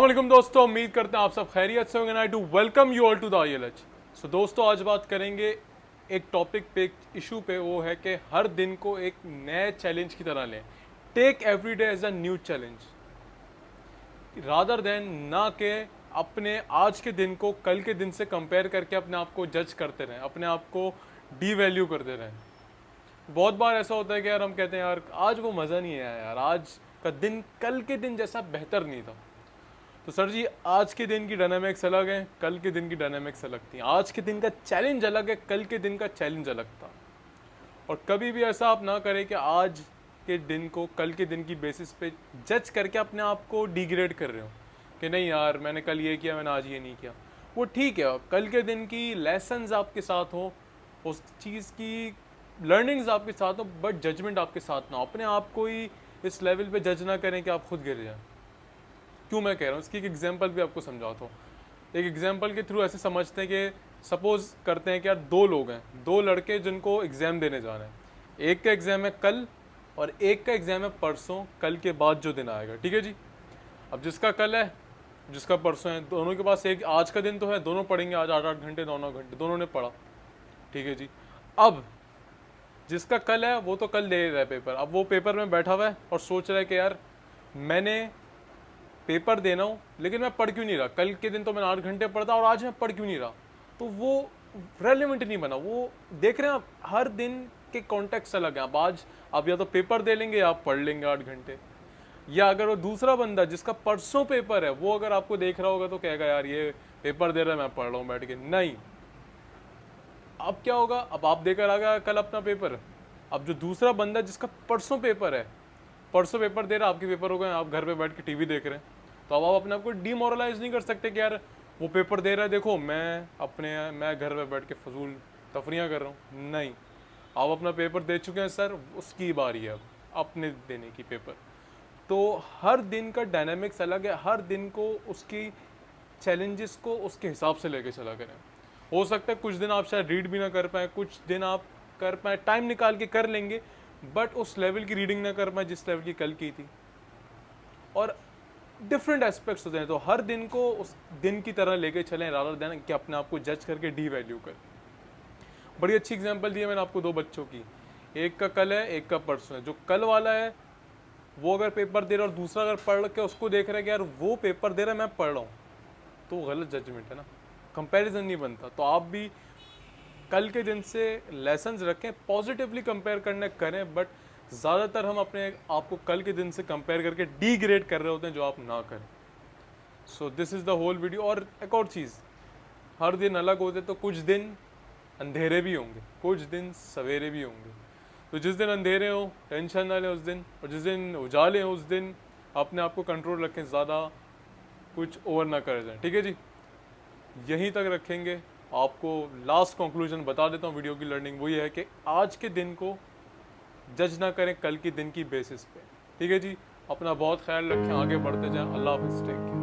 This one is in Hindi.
वालेकुम दोस्तों, उम्मीद करते हैं आप सब खैरियत से होंगे। I to welcome you all to the IELTS। So दोस्तों, आज बात करेंगे एक टॉपिक पे, एक इशू पे। वो है कि हर दिन को एक नए चैलेंज की तरह लें। Take every day as a new challenge rather than ना के अपने आज के दिन को कल के दिन से कंपेयर करके अपने आप को जज करते रहें, अपने आप को डी वैल्यू करते रहें। बहुत बार ऐसा होता है कि यार हम कहते हैं यार आज वो मज़ा नहीं आया, यार आज का दिन कल के दिन जैसा बेहतर नहीं था। तो सर जी, आज के दिन की डायनामिक्स अलग है, कल के दिन की डायनामिक्स अलग थी। आज के दिन का चैलेंज अलग है, कल के दिन का चैलेंज अलग था। और कभी भी ऐसा आप ना करें कि आज के दिन को कल के दिन की बेसिस पे जज करके अपने आप को डिग्रेड कर रहे हो कि नहीं यार मैंने कल ये किया, मैंने आज ये नहीं किया। वो ठीक है, कल के दिन की लेसन्स आपके साथ हो, उस चीज़ की लर्निंग्स आपके साथ हो, बट जजमेंट आपके साथ ना हो। अपने आप को ही इस लेवल पे जज ना करें कि आप खुद गिर जाएं। क्यों मैं कह रहा हूँ, इसकी एक एग्जांपल भी आपको समझाता हूँ। एक एग्जांपल के थ्रू ऐसे समझते हैं कि सपोज करते हैं कि यार दो लोग हैं, दो लड़के जिनको एग्ज़ाम देने जाना है। एक का एग्ज़ाम है कल और एक का एग्ज़ाम है परसों, कल के बाद जो दिन आएगा। ठीक है जी। अब जिसका कल है, जिसका परसों है, दोनों के पास एक आज का दिन तो है, दोनों पढ़ेंगे आज 8-8 घंटे, 9-9 घंटे दोनों ने पढ़ा। ठीक है जी। अब जिसका कल है वो तो कल दे रहा है पेपर। अब वो पेपर में बैठा हुआ है और सोच रहा है कि यार मैंने पेपर देना हूँ लेकिन मैं पढ़ क्यों नहीं रहा, कल के दिन तो मैंने 8 घंटे पढ़ा और आज मैं पढ़ क्यों नहीं रहा। तो वो रेलेवेंट नहीं बना। वो देख रहे हैं आप, हर दिन के कॉन्टेक्स्ट अलग है। अब आज आप या तो पेपर दे लेंगे या आप पढ़ लेंगे 8 घंटे। या अगर वो दूसरा बंदा जिसका परसों पेपर है, वो अगर आपको देख रहा होगा तो कहेगा यार ये पेपर दे रहा है, मैं पढ़ रहा हूँ बैठ के। नहीं, अब क्या होगा, अब आप देकर आ गया कल अपना पेपर। अब जो दूसरा बंदा जिसका परसों पेपर है, परसों पेपर दे रहा है, आपके पेपर हो गए, आप घर पे बैठ के टीवी देख रहे हैं, तो अब आप अपने आप को डीमोरलाइज नहीं कर सकते कि यार वो पेपर दे रहा है, देखो मैं घर पे बैठ के फजूल तफरियाँ कर रहा हूँ। नहीं, आप अपना पेपर दे चुके हैं सर, उसकी बारी है अब अपने देने की पेपर। तो हर दिन का डायनामिक्स अलग है, हर दिन को उसकी चैलेंजेस को उसके हिसाब से लेके चला करें। हो सकता है कुछ दिन आप शायद रीड भी ना कर पाए, कुछ दिन आप कर पाए, टाइम निकाल के कर लेंगे, बट उस लेवल की रीडिंग ना कर पाए जिस लेवल की कल की थी। और डिफरेंट एस्पेक्ट्स होते हैं, तो हर दिन को उस दिन की तरह लेके चलें रादर देन कि अपने आप को जज करके डी वैल्यू कर। बड़ी अच्छी एग्जांपल दी है मैंने आपको दो बच्चों की। एक का कल है, एक का परसों है। जो कल वाला है वो अगर पेपर दे रहा है और दूसरा अगर पढ़ के उसको देख रहा है कि यार वो पेपर दे रहा है, मैं पढ़ रहा हूँ, तो गलत जजमेंट है ना, कंपैरिजन नहीं बनता। तो आप भी कल के दिन से लेसन्स रखें, पॉजिटिवली कंपेयर करने करें, बट ज़्यादातर हम अपने आप को कल के दिन से कंपेयर करके डीग्रेड कर रहे होते हैं, जो आप ना करें। So this is the whole video. और एक और चीज़, हर दिन अलग होते, तो कुछ दिन अंधेरे भी होंगे, कुछ दिन सवेरे भी होंगे। तो जिस दिन अंधेरे हो टेंशन ना लें उस दिन, और जिस दिन उजाले हो उस दिन अपने आप को कंट्रोल रखें, ज़्यादा कुछ ओवर ना कर जाए। ठीक है जी, यहीं तक रखेंगे। आपको लास्ट कंक्लूजन बता देता हूँ वीडियो की लर्निंग, वो ये है कि आज के दिन को जज ना करें कल के दिन की बेसिस पे। ठीक है जी, अपना बहुत ख्याल रखें, आगे बढ़ते जाएं। अल्लाह हाफ़िज़, टेक केयर।